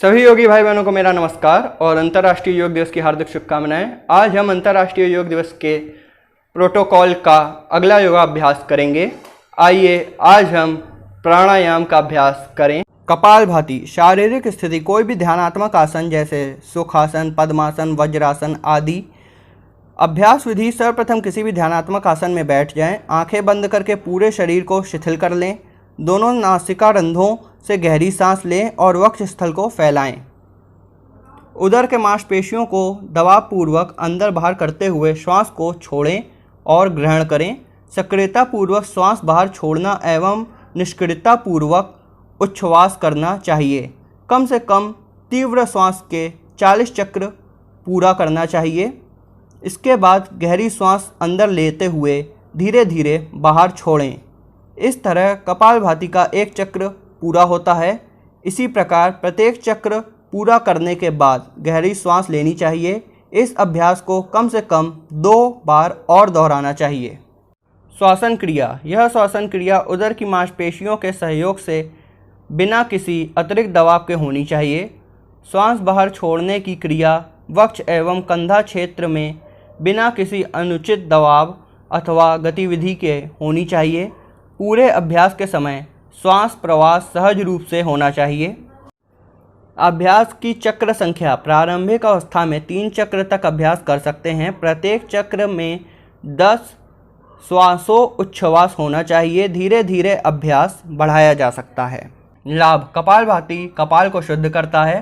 सभी योगी भाई बहनों को मेरा नमस्कार और अंतर्राष्ट्रीय योग दिवस की हार्दिक शुभकामनाएं। आज हम अंतर्राष्ट्रीय योग दिवस के प्रोटोकॉल का अगला योगाभ्यास करेंगे। आइए आज हम प्राणायाम का अभ्यास करें। कपालभाति शारीरिक स्थिति कोई भी ध्यानात्मक आसन जैसे सुखासन, पद्मासन, वज्रासन आदि अभ्यास विधि। सर्वप्रथम किसी भी ध्यानात्मक आसन में बैठ जाएं। आंखें बंद करके पूरे शरीर को शिथिल कर लें। दोनों नासिका रंध्रों से गहरी सांस लें और वक्ष स्थल को फैलाएं। उदर के मांसपेशियों को दबावपूर्वक अंदर बाहर करते हुए श्वास को छोड़ें और ग्रहण करें। सक्रियतापूर्वक श्वास बाहर छोड़ना एवं निष्क्रियतापूर्वक उच्छ्वास करना चाहिए। कम से कम तीव्र श्वास के 40 चक्र पूरा करना चाहिए। इसके बाद गहरी श्वास अंदर लेते हुए धीरे धीरे बाहर छोड़ें। इस तरह कपालभाति का एक चक्र पूरा होता है। इसी प्रकार प्रत्येक चक्र पूरा करने के बाद गहरी सांस लेनी चाहिए। इस अभ्यास को कम से कम 2 बार और दोहराना चाहिए। श्वासन क्रिया। यह श्वासन क्रिया उदर की मांसपेशियों के सहयोग से बिना किसी अतिरिक्त दबाव के होनी चाहिए। श्वास बाहर छोड़ने की क्रिया वक्ष एवं कंधा क्षेत्र में बिना किसी अनुचित दबाव अथवा गतिविधि के होनी चाहिए। पूरे अभ्यास के समय श्वास प्रवास सहज रूप से होना चाहिए। अभ्यास की चक्र संख्या। प्रारंभिक अवस्था में 3 चक्र तक अभ्यास कर सकते हैं। प्रत्येक चक्र में 10 श्वासोच्छ्वास होना चाहिए। धीरे धीरे अभ्यास बढ़ाया जा सकता है। लाभ। कपालभाति कपाल को शुद्ध करता है,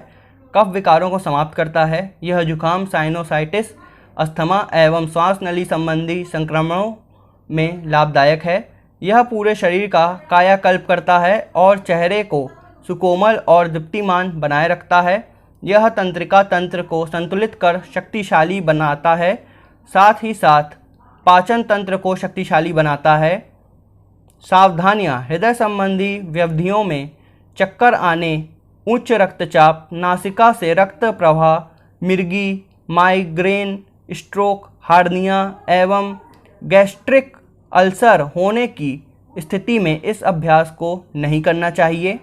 कफ विकारों को समाप्त करता है। यह जुकाम, साइनोसाइटिस, अस्थमा एवं श्वास नली संबंधी संक्रमणों में लाभदायक है। यह पूरे शरीर का कायाकल्प करता है और चेहरे को सुकोमल और दीप्तिमान बनाए रखता है। यह तंत्रिका तंत्र को संतुलित कर शक्तिशाली बनाता है। साथ ही साथ पाचन तंत्र को शक्तिशाली बनाता है। सावधानियां। हृदय संबंधी व्यवधियों में चक्कर आने, उच्च रक्तचाप, नासिका से रक्त प्रवाह, मिर्गी, माइग्रेन, स्ट्रोक, हार्निया एवं गैस्ट्रिक अल्सर होने की स्थिति में इस अभ्यास को नहीं करना चाहिए।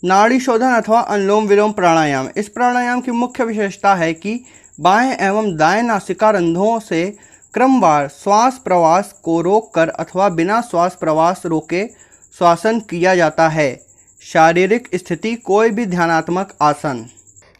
नाड़ी शोधन अथवा अनुलोम विलोम प्राणायाम। इस प्राणायाम की मुख्य विशेषता है कि बाएं एवं दाएं नासिका रंध्रों से क्रमवार श्वास प्रवास को रोककर अथवा बिना श्वास प्रवास रोके श्वासन किया जाता है। शारीरिक स्थिति कोई भी ध्यानात्मक आसन।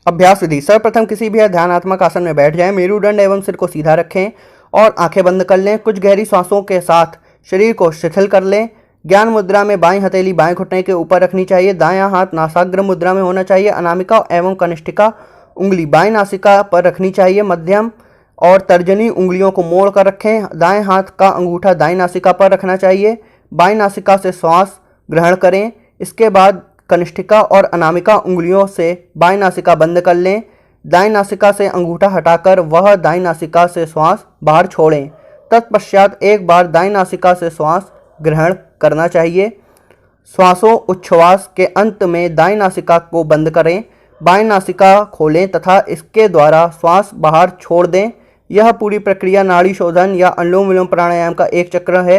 अभ्यास विधि। सर्वप्रथम किसी भी ध्यानात्मक आसन में बैठ जाएं। मेरुदंड एवं सिर को सीधा रखें और आंखें बंद कर लें। कुछ गहरी सांसों के साथ शरीर को शिथिल कर लें। ज्ञान मुद्रा में बाईं हथेली बाएं घुटने के ऊपर रखनी चाहिए। दायां हाथ नासाग्र मुद्रा में होना चाहिए। अनामिका एवं कनिष्ठिका उंगली बाईं नासिका पर रखनी चाहिए। मध्यम और तर्जनी उंगलियों को मोड़ कर रखें। दाएं हाथ का अंगूठा दाईं नासिका पर रखना चाहिए। बाईं नासिका से श्वास ग्रहण करें। इसके बाद कनिष्ठिका और अनामिका उंगलियों से बाईं नासिका बंद कर लें। दाईं नासिका से अंगूठा हटाकर वह दाईं नासिका से श्वास बाहर छोड़ें। तत्पश्चात एक बार दाईं नासिका से श्वास ग्रहण करना चाहिए। श्वासोच्छ्वास के अंत में दाईं नासिका को बंद करें। बाईं नासिका खोलें तथा इसके द्वारा श्वास बाहर छोड़ दें। यह पूरी प्रक्रिया नाड़ी शोधन या अनुलोम विलोम प्राणायाम का एक चक्र है।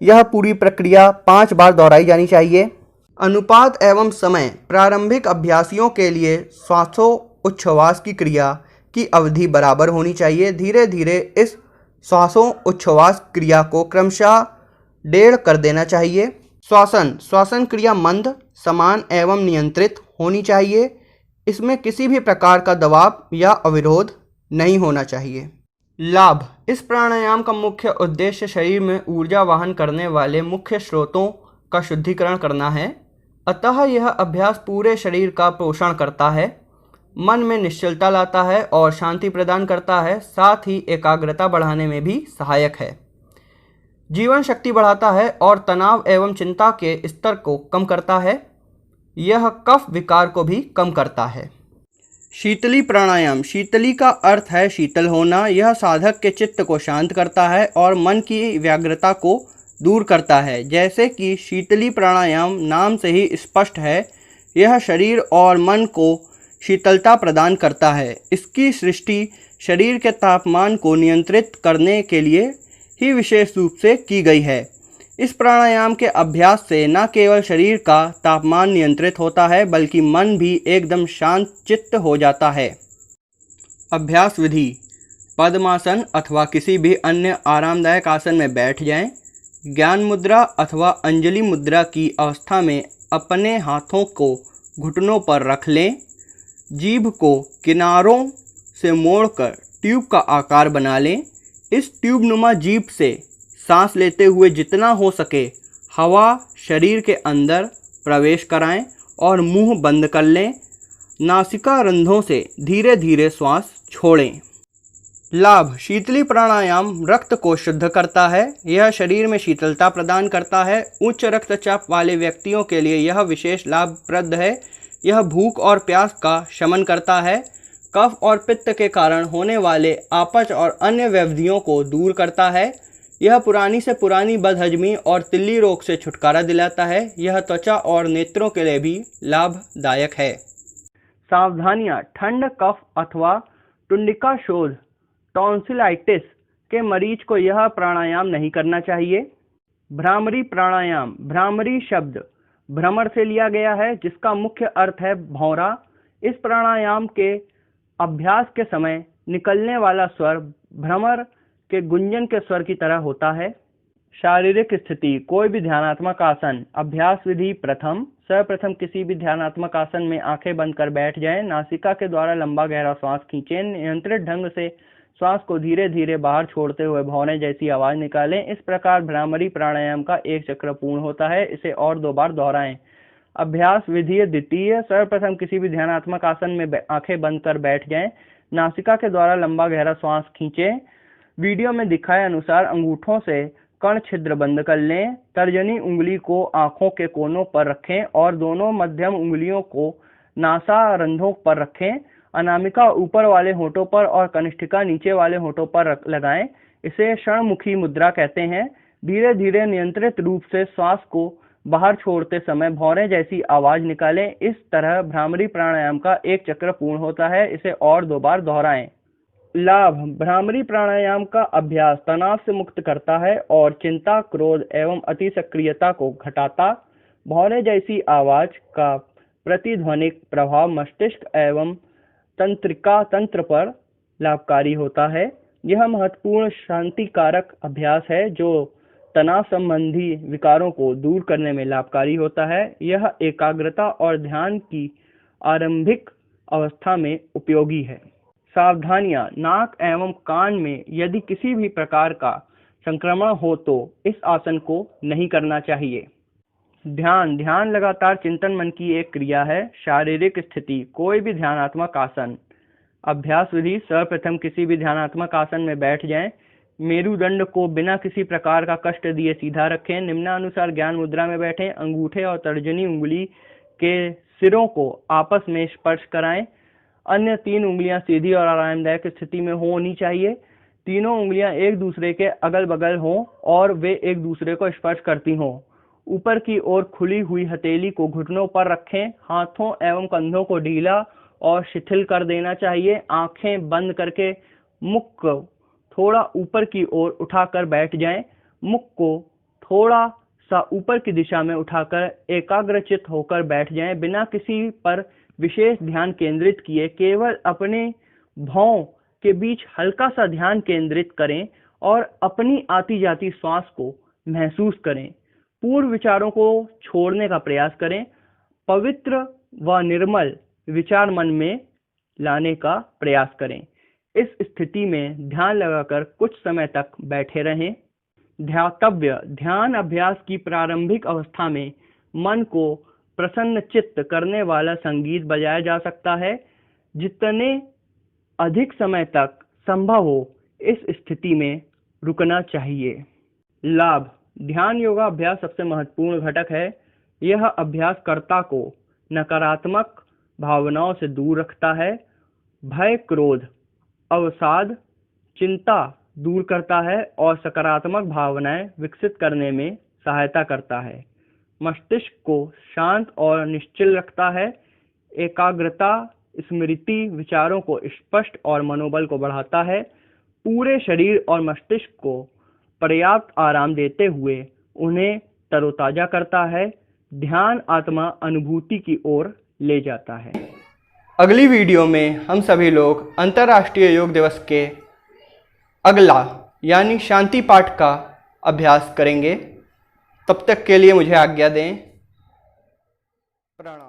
यह पूरी प्रक्रिया 5 बार दोहराई जानी चाहिए। अनुपात एवं समय। प्रारंभिक अभ्यासियों के लिए श्वासोच्छ्वास की क्रिया की अवधि बराबर होनी चाहिए। धीरे धीरे इस श्वासोच्छ्वास क्रिया को क्रमशः 1.5 कर देना चाहिए। श्वासन क्रिया मंद, समान एवं नियंत्रित होनी चाहिए। इसमें किसी भी प्रकार का दबाव या अवरोध नहीं होना चाहिए। लाभ। इस प्राणायाम का मुख्य उद्देश्य शरीर में ऊर्जा वाहन करने वाले मुख्य स्रोतों का शुद्धिकरण करना है। अतः यह अभ्यास पूरे शरीर का पोषण करता है, मन में निश्चलता लाता है और शांति प्रदान करता है। साथ ही एकाग्रता बढ़ाने में भी सहायक है। जीवन शक्ति बढ़ाता है और तनाव एवं चिंता के स्तर को कम करता है। यह कफ विकार को भी कम करता है। शीतली प्राणायाम। शीतली का अर्थ है शीतल होना। यह साधक के चित्त को शांत करता है और मन की व्यग्रता को दूर करता है। जैसे कि शीतली प्राणायाम नाम से ही स्पष्ट है, यह शरीर और मन को शीतलता प्रदान करता है। इसकी सृष्टि शरीर के तापमान को नियंत्रित करने के लिए ही विशेष रूप से की गई है। इस प्राणायाम के अभ्यास से न केवल शरीर का तापमान नियंत्रित होता है बल्कि मन भी एकदम शांत चित्त हो जाता है। अभ्यास विधि: पद्मासन अथवा किसी भी अन्य आरामदायक आसन में बैठ जाएं। ज्ञान मुद्रा अथवा अंजलि मुद्रा की अवस्था में अपने हाथों को घुटनों पर रख लें। जीभ को किनारों से मोड़कर ट्यूब का आकार बना लें। इस ट्यूब नुमा जीभ से सांस लेते हुए जितना हो सके हवा शरीर के अंदर प्रवेश कराएं और मुंह बंद कर लें। नासिका रंध्रों से धीरे धीरे श्वास छोड़ें। लाभ: शीतली प्राणायाम रक्त को शुद्ध करता है। यह शरीर में शीतलता प्रदान करता है। उच्च रक्तचाप वाले व्यक्तियों के लिए यह विशेष लाभप्रद है। यह भूख और प्यास का शमन करता है। कफ और पित्त के कारण होने वाले अपच और अन्य व्याधियों को दूर करता है। यह पुरानी से पुरानी बदहजमी और तिल्ली रोग से छुटकारा दिलाता है। यह त्वचा और नेत्रों के लिए भी लाभदायक है। सावधानियां: ठंड, कफ अथवा टुंडिका शोथ टॉन्सिलाइटिस के मरीज को यह प्राणायाम नहीं करना चाहिए। भ्रामरी प्राणायाम: भ्रामरी शब्द भ्रमर से लिया गया है जिसका मुख्य अर्थ है भौरा। इस प्राणायाम के अभ्यास के समय निकलने वाला स्वर भ्रमर के गुंजन के स्वर की तरह होता है। शारीरिक स्थिति: कोई भी ध्यानात्मक आसन। अभ्यास विधि: सर्वप्रथम किसी भी ध्यानात्मक आसन में आंखें बंद कर बैठ जाएं। नासिका के द्वारा लंबा गहरा श्वास खींचें। नियंत्रित ढंग से श्वास को धीरे धीरे बाहर छोड़ते हुए भौंरे जैसी आवाज निकालें। इस प्रकार भ्रामरी प्राणायाम का एक चक्र पूर्ण होता है। इसे और 2 बार दोहराएं। अभ्यास विधि द्वितीय: सर्वप्रथम किसी भी ध्यानात्मक आसन में आंखें बंद कर बैठ जाएं। नासिका के द्वारा लंबा गहरा श्वास खींचें। वीडियो में दिखाए अनुसार अंगूठों से कर्ण छिद्र बंद कर लें। तर्जनी उंगली को आंखों के कोनों पर रखें और दोनों मध्यम उंगलियों को नासारंध्रों पर रखें। अनामिका ऊपर वाले होठों पर और कनिष्ठिका नीचे वाले होठों पर लगाएं। इसे क्षणमुखी मुद्रा कहते हैं। धीरे धीरे नियंत्रित रूप से श्वास को बाहर छोड़ते समय भौंरे जैसी आवाज निकालें। इस तरह भ्रामरी प्राणायाम का एक चक्र पूर्ण होता है। इसे और 2 बार दोहराएं। लाभ: भ्रामरी प्राणायाम का अभ्यास तनाव से मुक्त करता है और चिंता, क्रोध एवं अति सक्रियता को घटाता। भौंरे जैसी आवाज का प्रतिध्वनिक प्रभाव मस्तिष्क एवं तंत्रिका तंत्र पर लाभकारी होता है। यह महत्वपूर्ण शांतिकारक अभ्यास है जो तनाव संबंधी विकारों को दूर करने में लाभकारी होता है। यह एकाग्रता और ध्यान की आरंभिक अवस्था में उपयोगी है। सावधानियां: नाक एवं कान में यदि किसी भी प्रकार का संक्रमण हो तो इस आसन को नहीं करना चाहिए। ध्यान लगातार चिंतन मन की एक क्रिया है। शारीरिक स्थिति: कोई भी ध्यानात्मक आसन। अभ्यास विधि: सर्वप्रथम किसी भी ध्यानात्मक आसन में बैठ जाएं। मेरुदंड को बिना किसी प्रकार का कष्ट दिए सीधा रखें। निम्नानुसार ज्ञान मुद्रा में बैठें। अंगूठे और तर्जनी उंगली के सिरों को आपस में स्पर्श कराएं। अन्य 3 उंगलियां सीधी और आरामदायक स्थिति में होनी चाहिए। तीनों उंगलियां एक दूसरे के अगल बगल हों और वे एक दूसरे को स्पर्श करती हों। ऊपर की ओर खुली हुई हथेली को घुटनों पर रखें। हाथों एवं कंधों को ढीला और शिथिल कर देना चाहिए। आंखें बंद करके मुख को थोड़ा ऊपर की ओर उठाकर बैठ जाएं। मुख को थोड़ा सा ऊपर की दिशा में उठाकर एकाग्रचित्त होकर बैठ जाएं। बिना किसी पर विशेष ध्यान केंद्रित किए केवल अपने भौं के बीच हल्का सा ध्यान केंद्रित करें और अपनी आती जाती श्वास को महसूस करें। पूर्व विचारों को छोड़ने का प्रयास करें। पवित्र व निर्मल विचार मन में लाने का प्रयास करें। इस स्थिति में ध्यान लगाकर कुछ समय तक बैठे रहें। ध्यातव्य: ध्यान अभ्यास की प्रारंभिक अवस्था में मन को प्रसन्न चित्त करने वाला संगीत बजाया जा सकता है। जितने अधिक समय तक संभव हो इस स्थिति में रुकना चाहिए। लाभ: ध्यान योगाभ्यास सबसे महत्वपूर्ण घटक है। यह अभ्यासकर्ता को नकारात्मक भावनाओं से दूर रखता है। भय, क्रोध, अवसाद, चिंता दूर करता है और सकारात्मक भावनाएं विकसित करने में सहायता करता है। मस्तिष्क को शांत और निश्चल रखता है। एकाग्रता, स्मृति, विचारों को स्पष्ट और मनोबल को बढ़ाता है। पूरे शरीर और मस्तिष्क को पर्याप्त आराम देते हुए उन्हें तरोताजा करता है। ध्यान आत्मा अनुभूति की ओर ले जाता है। अगली वीडियो में हम सभी लोग अंतर्राष्ट्रीय योग दिवस के अगला यानी शांति पाठ का अभ्यास करेंगे। तब तक के लिए मुझे आज्ञा दें। प्रणाम।